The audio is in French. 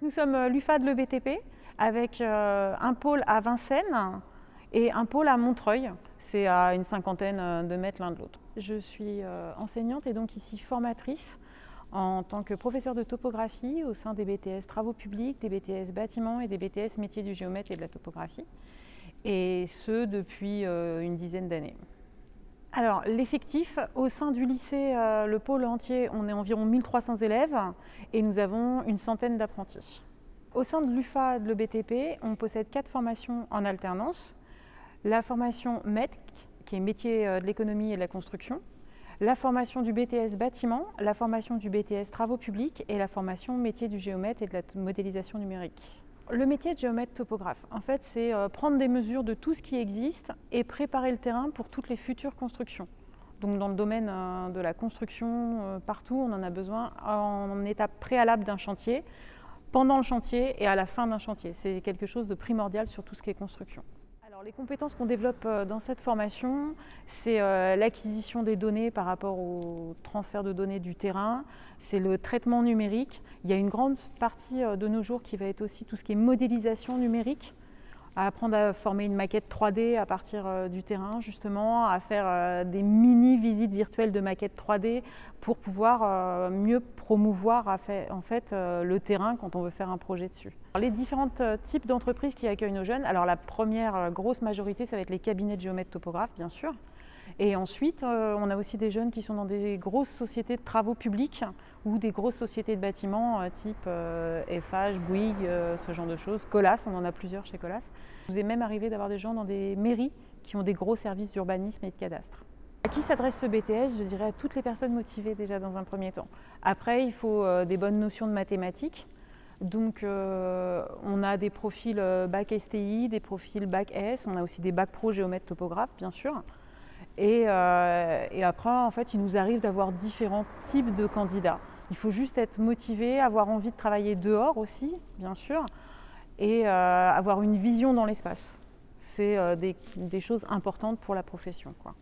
Nous sommes l'UFAD Le BTP avec un pôle à Vincennes et un pôle à Montreuil. C'est à une cinquantaine de mètres l'un de l'autre. Je suis enseignante et donc ici formatrice en tant que professeure de topographie au sein des BTS Travaux publics, des BTS Bâtiments et des BTS Métiers du géomètre et de la topographie. Et ce depuis une dizaine d'années. Alors, l'effectif, au sein du lycée, le pôle entier, on est environ 1300 élèves et nous avons une centaine d'apprentis. Au sein de l'UFAD, le BTP, on possède 4 formations en alternance. La formation METC, qui est métier de l'économie et de la construction, la formation du BTS Bâtiment, la formation du BTS Travaux publics et la formation métier du géomètre et de la modélisation numérique. Le métier de géomètre-topographe, en fait, c'est prendre des mesures de tout ce qui existe et préparer le terrain pour toutes les futures constructions. Donc dans le domaine de la construction, partout, on en a besoin en étape préalable d'un chantier, pendant le chantier et à la fin d'un chantier. C'est quelque chose de primordial sur tout ce qui est construction. Alors, les compétences qu'on développe dans cette formation, c'est l'acquisition des données par rapport au transfert de données du terrain, c'est le traitement numérique. Il y a une grande partie de nos jours qui va être aussi tout ce qui est modélisation numérique, à apprendre à former une maquette 3D à partir du terrain, justement, à faire des mini-visites virtuelles de maquettes 3D pour pouvoir mieux promouvoir en fait, le terrain quand on veut faire un projet dessus. Alors, les différents types d'entreprises qui accueillent nos jeunes, alors la première grosse majorité, ça va être les cabinets de géomètres topographes, bien sûr. Et ensuite, on a aussi des jeunes qui sont dans des grosses sociétés de travaux publics ou des grosses sociétés de bâtiments type Eiffage, Bouygues, ce genre de choses. Colas, on en a plusieurs chez Colas. Il nous est même arrivé d'avoir des gens dans des mairies qui ont des gros services d'urbanisme et de cadastre. À qui s'adresse ce BTS? Je dirais à toutes les personnes motivées déjà dans un premier temps. Après, il faut des bonnes notions de mathématiques. Donc on a des profils bac STI, des profils bac S, on a aussi des bac pro géomètre topographe, bien sûr. Et après, en fait, il nous arrive d'avoir différents types de candidats. Il faut juste être motivé, avoir envie de travailler dehors aussi, bien sûr, et avoir une vision dans l'espace. C'est des choses importantes pour la profession, quoi.